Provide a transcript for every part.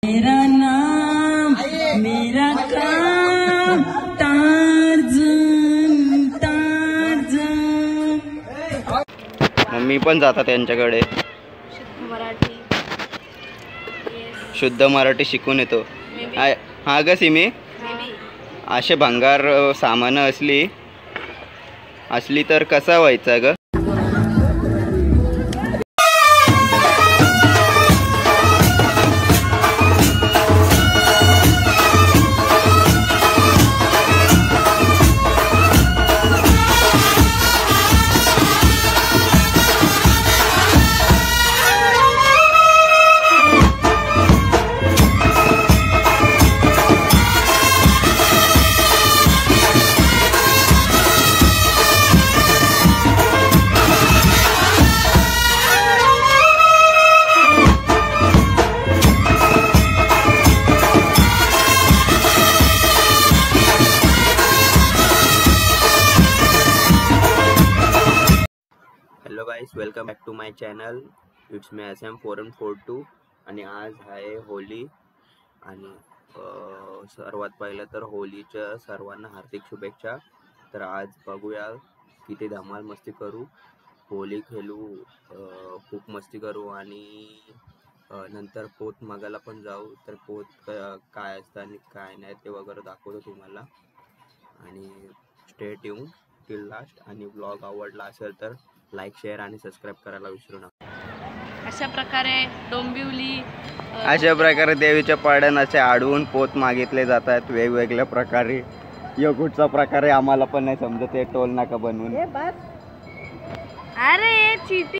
मेरा नाम मेरा काम टार्झन टार्झन। मम्मी पण जातात त्यांच्याकडे, शुद्ध मराठी शिकून येतो। हा ग सिमी, असे भंगार सामान असली तर कसा व्हायचा ग? Hello guys, welcome back to my channel. It's me SM4142 आणि आज आहे होली. आणि सर्वात पहिलं तर होलीच्या सर्वांना हार्दिक शुभेच्छा. तर आज बघूया किती धमाल मस्ती करू, होली खेळू, खूप मस्ती करू आणि नंतर पोत मागायला पण जाऊ. तर पोत काय असतं आणि काय नाही ते वगैरे दाखवतो तुम्हाला. आणि स्टे ट्यून टिल लास्ट. आणि ब्लॉग आवडला असेल तर लाईक, शेअर आणि सबस्क्राईब करायला विसरू नका. अशा प्रकारे डोंबिवली, अशा प्रकारे देवीच्या पाड्यानाचे आडवून पोत मागितले जातात वेगवेगळ्या प्रकारे. यो कुठचा प्रकारे आम्हाला पण नाही समजत. ते टोल नाका बनवून अरे चीटी.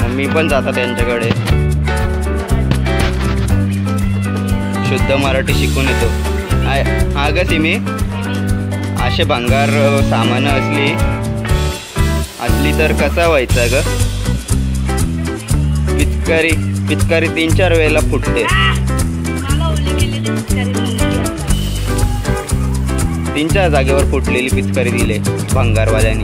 मम्मी पण जातात त्यांच्याकडे, शुद्ध मराठी शिकून येतो। हा ग सिमी, असे भंगार सामान असली तर कसा व्हायचा ग? पिचकारी 3-4 वेळेला फुटते। 3-4 जागेवर फुटलेली पिचकारी दिले भंगारवाल्याने।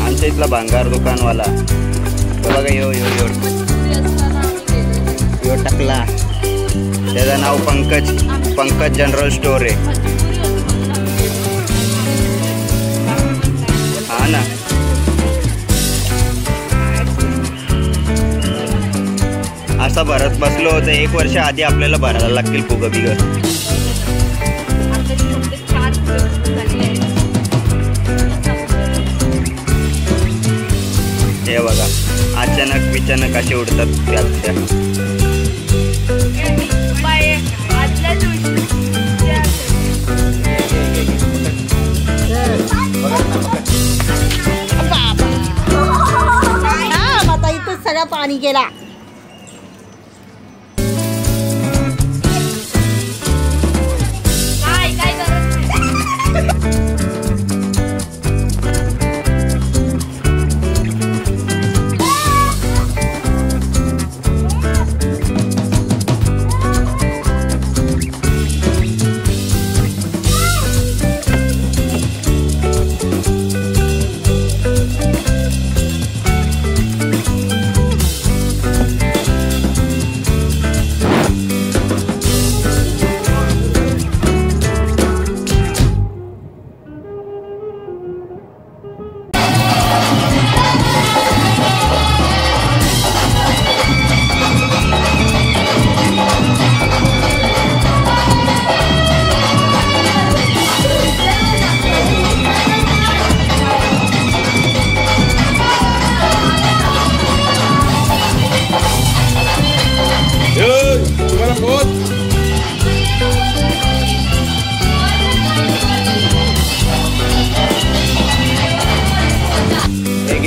आमच्या इथला भंगार दुकानवाला बघा, यो टाकला, त्याचं नाव पंकज जनरल स्टोर आहे। हा ना, असा भरत बसलो होतं 1 वर्ष आधी. आपल्याला भरायला लागतील फुगं बिगं. हे बघा, अचानक असे उडतात त्या. आता इथं सगळं पाणी गेला.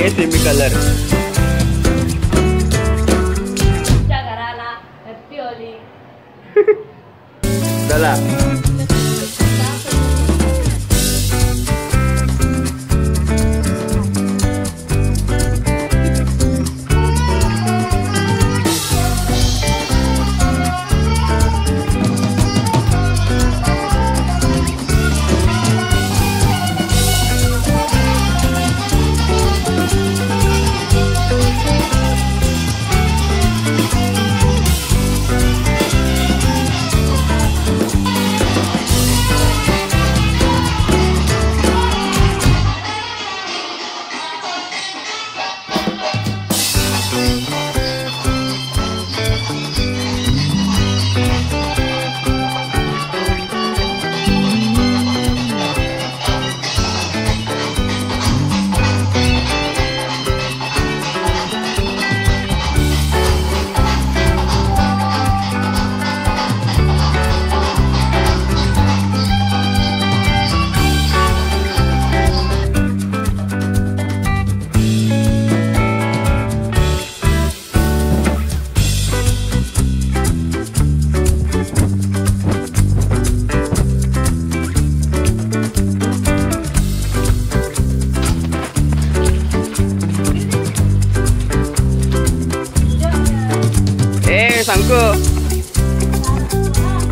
सेमी कलर घराला हॅपी होली. चला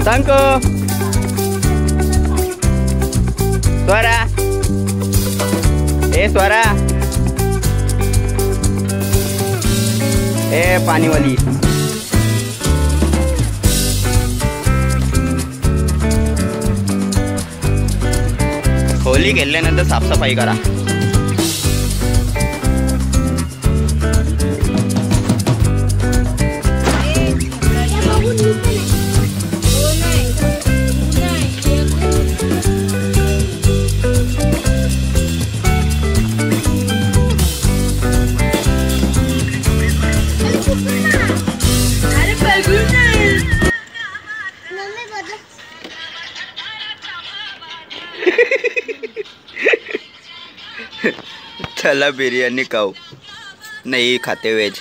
सांको स्वरा ए स्वरा ए पाणीवाली होली खेळल्यानंतर साफसफाई करा. चला बिर्याणी खाऊ. नाही खाते वेज.